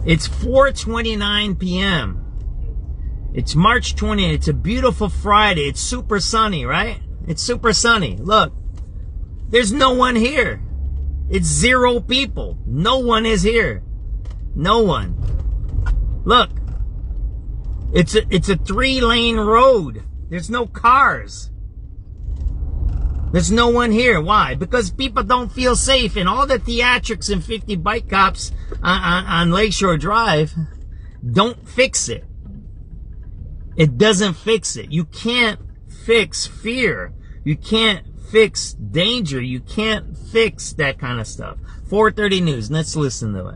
It's 4:29 p.m. It's March 20th. It's a beautiful Friday. It's super sunny, right? It's super sunny. Look, there's no one here. It's 0 people. No one is here. No one. Look, it's a 3-lane road. There's no cars. There's no one here. Why? Because people don't feel safe, and all the theatrics and 50 bike cops on Lakeshore Drive don't fix it. It doesn't fix it. You can't fix fear. You can't fix danger. You can't fix that kind of stuff. 4:30 News. Let's listen to it.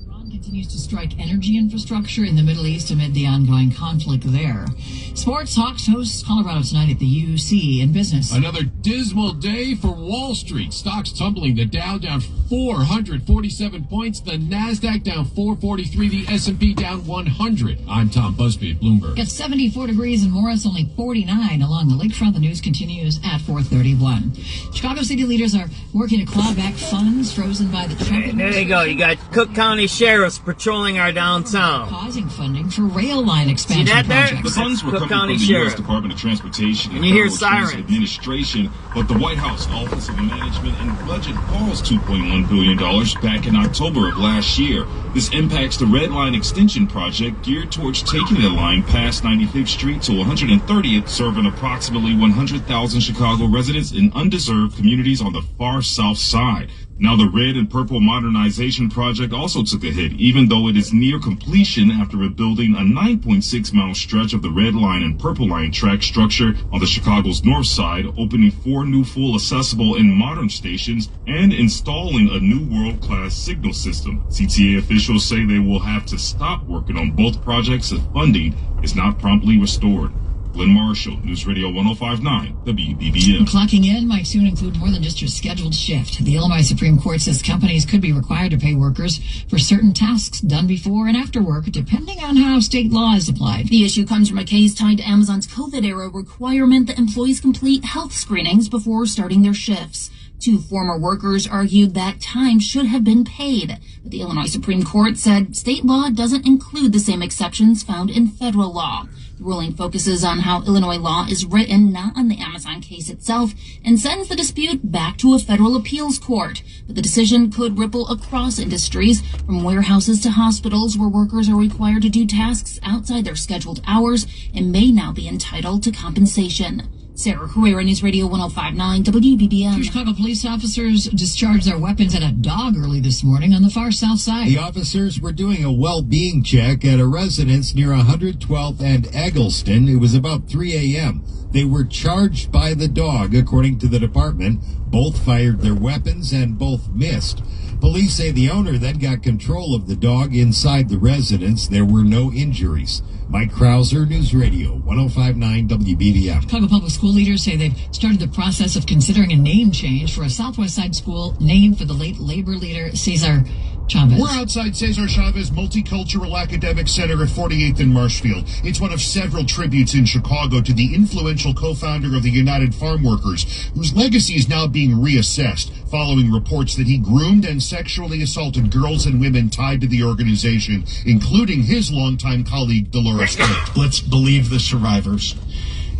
Iran continues to strike energy infrastructure in the Middle East amid the ongoing conflict there. Sports Hawks hosts Colorado tonight at the UC in business. Another dismal day for Wall Street. Stocks tumbling. The Dow down 447 points. The NASDAQ down 443. The S&P down 100. I'm Tom Busby at Bloomberg. It's 74 degrees in Morris, only 49 along the lakefront. The news continues at 4:31. Chicago city leaders are working to claw back funds frozen by the Trump. There you go. You got Cook County sheriffs patrolling our downtown. Causing funding for rail line expansion See that there? projects. The funds were Cook coming County from the Sheriff. U.S. Department of Transportation and You hear Federal Transit sirens. Administration, but the White House Office of Management and Budget paused $2.1 billion back in October of last year. This impacts the Red Line Extension project geared towards taking the line past 95th Street to 130th, serving approximately 100,000 Chicago residents in undeserved communities on the far south side. Now, the Red and Purple Modernization Project also took a hit, even though it is near completion after rebuilding a 9.6-mile stretch of the Red Line and Purple Line track structure on the Chicago's north side, opening 4 new full accessible and modern stations, and installing a new world-class signal system. CTA officials say they will have to stop working on both projects if funding is not promptly restored. Glenn Marshall, News Radio 105.9, WBBM. Clocking in might soon include more than just your scheduled shift. The Illinois Supreme Court says companies could be required to pay workers for certain tasks done before and after work, depending on how state law is applied. The issue comes from a case tied to Amazon's COVID-era requirement that employees complete health screenings before starting their shifts. 2 former workers argued that time should have been paid, but the Illinois Supreme Court said state law doesn't include the same exceptions found in federal law. The ruling focuses on how Illinois law is written, not on the Amazon case itself, and sends the dispute back to a federal appeals court. But the decision could ripple across industries, from warehouses to hospitals, where workers are required to do tasks outside their scheduled hours and may now be entitled to compensation. Sarah Herrera, News Radio 105.9 WBBM. 2 Chicago police officers discharged their weapons at a dog early this morning on the far south side. The officers were doing a well-being check at a residence near 112th and Eggleston. It was about 3 a.m. They were charged by the dog, according to the department. Both fired their weapons and both missed. Police say the owner then got control of the dog inside the residence. There were no injuries. Mike Krauser, News Radio 105.9 WBBM. Chicago public school leaders say they've started the process of considering a name change for a Southwest Side school named for the late labor leader Cesar Chavez. We're outside Cesar Chavez Multicultural Academic Center at 48th and Marshfield. It's one of several tributes in Chicago to the influential co-founder of the United Farm Workers, whose legacy is now being reassessed following reports that he groomed and sexually assaulted girls and women tied to the organization, including his longtime colleague, Dolores Hunt. Let's believe the survivors,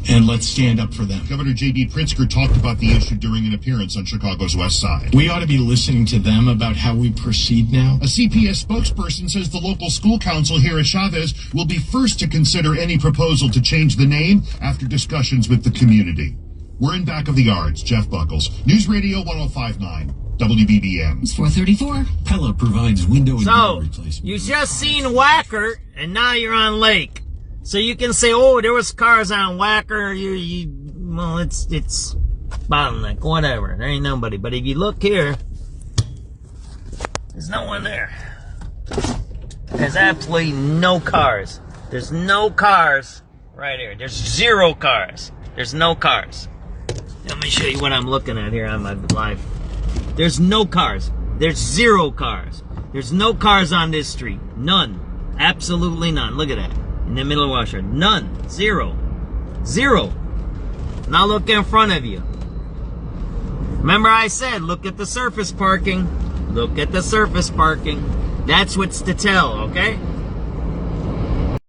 and let's stand up for them. Governor J.B. Pritzker talked about the issue during an appearance on Chicago's West Side. We ought to be listening to them about how we proceed now. A CPS spokesperson says the local school council here at Chavez will be first to consider any proposal to change the name after discussions with the community. We're in Back of the Yards. Jeff Buckles, News Radio 105.9. WBBM. It's 4:34. Pella provides window and door replacement. You just seen Wacker, and now you're on Lake. So you can say, oh, there was cars on Wacker. Well, it's bottleneck, whatever. There ain't nobody. But if you look here, there's no one there. There's absolutely no cars. There's no cars right here. There's 0 cars. There's no cars. Let me show you what I'm looking at here on my live. There's no cars. There's 0 cars. There's no cars on this street. None. Absolutely none. Look at that. In the middle of Washington. None. 0. 0. Now look in front of you. Remember I said, look at the surface parking. Look at the surface parking. That's what's to tell, okay?